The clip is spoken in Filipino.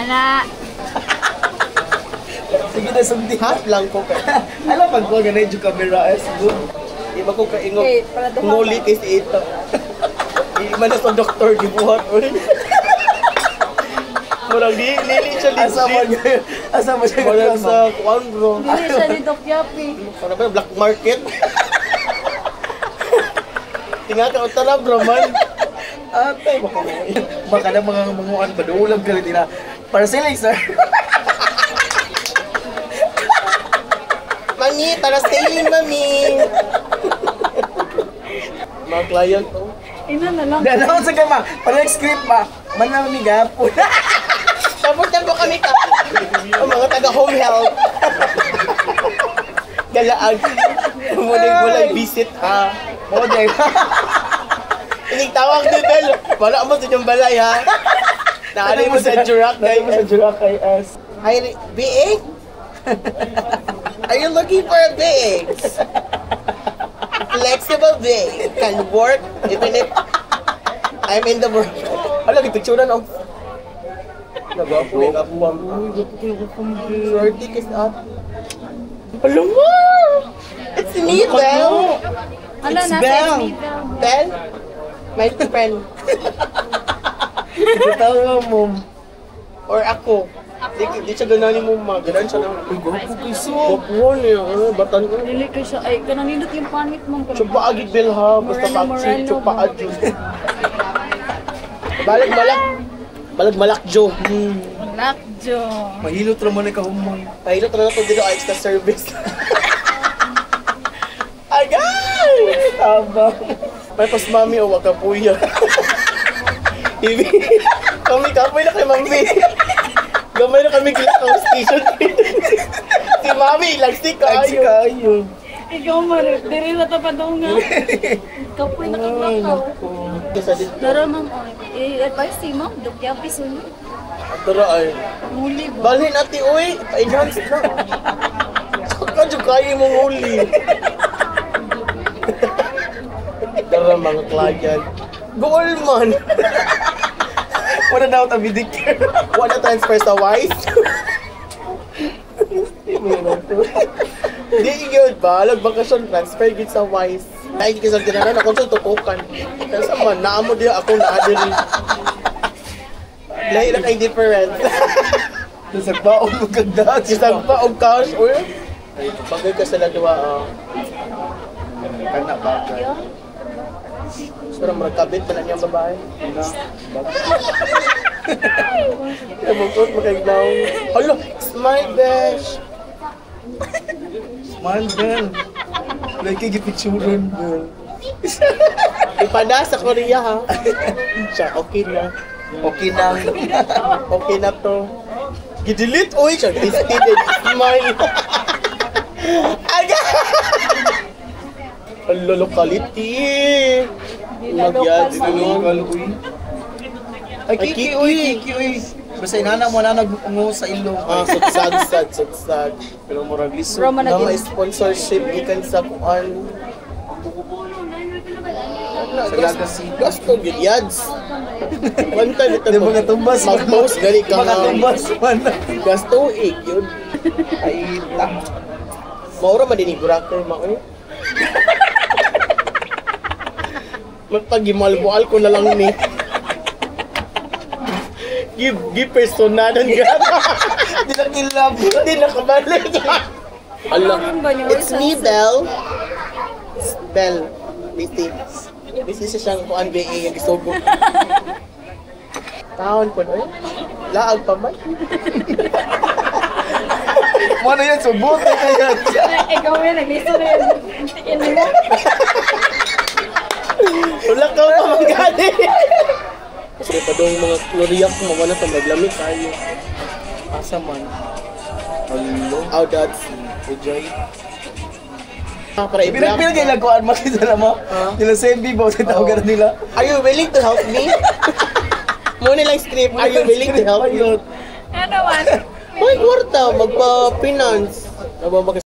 Ana. Sige na, sundi. Half lang ko ka. Alam, pag ko ganay yung camera is good. Iba ko kaingog. Nguli kasi ito. Iba na sa doktor, gibuhat. Murang lili siya legit. Asa mo siya? Murang sa kuwan bro. Dili siya ni Doc Yapi. Para ba black market? Tingnan ka utara bro man. Atay, baka na mga badulang ka rin nila. Para sila, sir. Mami, para sailing, mami. Mga client, oh. Ina na lang. Dalaw sa kama. Parang script pa. Manang migapo. Tapos na po kami ang mga taga-home health. Galaag. Mulay visit ha. Model. Inigtawag din, Bel. Wala mo sa yung balay, ha? Nakalay mo sa Jurak. Nakalay mo sa Jurak kay S. Hi, BX? Are you looking for a BX? Flexible BX. Can work even if I'm in the work. Alam, ipicturan ang... Nag-apo yung apuang. Shorty kiss up. Alam mo! It's me, Bel! Ano, It's nasa Bel! Bel? My friend. Ito mo. Or ako. Di siya gananin mo ma. Ganan siya lang. Uy, gwapo kiso. Gwapo niya. Batan ko. Dili ka siya. Ay, kananindot yung pangit mong. Chupa agit Bel ha. Basta paksi. Chupa agit. Balag-malak Jo. Malak Jo. Mahilot naman ay kahumon. Mahilot naman ito dito extra service. Agay! Tama. May pas mami o waka puya. Kami kapoy na kay mami. Gamay na kami kilakaw station. Si mami, lagsik kayo. Ikaw marip, diri na tapadong nga. Kapoy na kaglakaw. Dara ma'am, i-advise si ma'am, Doc Yapi sunod. Dara ay. Muli ba? Balhin ati, uy. Pa-enhance na. Saka dyan kayo mong huli. Dara mga client. Goal man. Wala daw tabi dikir. Wala transfer sa Wise. Di yun ba? Alag-bakasyon transfer git sa Wise. Dahil kisang tinanan ako sa tutukan. Kaya sa man, naamo diya ako na adiri. Lahi lang ay different. Nasagpaog mo kagda. Nasagpaog cash. Uy. Bagay ka sila diwa. Kana ba? Sarang magkabit pa na niyang babae. Nabukot makagdaw. Hala! Smile, besh! Smile, Bel. Like kay gipicturan, Bel. Ipada sa Korea, ha? Siya, okay na. Okay na. Okay na to. Gidelete, oy! Siya, distinted. Smile. Aga! Hala, locality. Magyad, local, uy. Ay, Kiki, uy. Basta inana mo na nag-ungo sa ilong. Sudsad. Pero murag liso. Na may sponsorship, ikan sa kuan. Sa Legacy. Gasto, bilyads. Wanta dito mo. Mga tumbas. Mag-post, gali ka nga. Mga tumbas man. Gasto, yun. Ay, ta. Maura madiniguraker, mauy. Magpagimalbual ko na lang ni. Give personadan gata. Di na kilab. Di na kabalik. Allah. It's me, Bel. Bel. Busy siya siyang kuan BA yung isugo. Taon po na yun. Laag pa man. Ano yan? Subot na kayo. Ikaw yan, nagliso na yan. Tiin mo. Wala ka pa magkali. Kasi pa doon mga kloriyak mo na sa maglamig tayo. Asa man. Hello. How that's enjoy. Para i-black. Pinagpil kayo nagkuhan makita na mo. Nila Sembi ba? Tawagan nila. Are you willing to help me? Muna lang script. Are you willing to help me? Ano man? Uy, kwarta. Magpa-finance.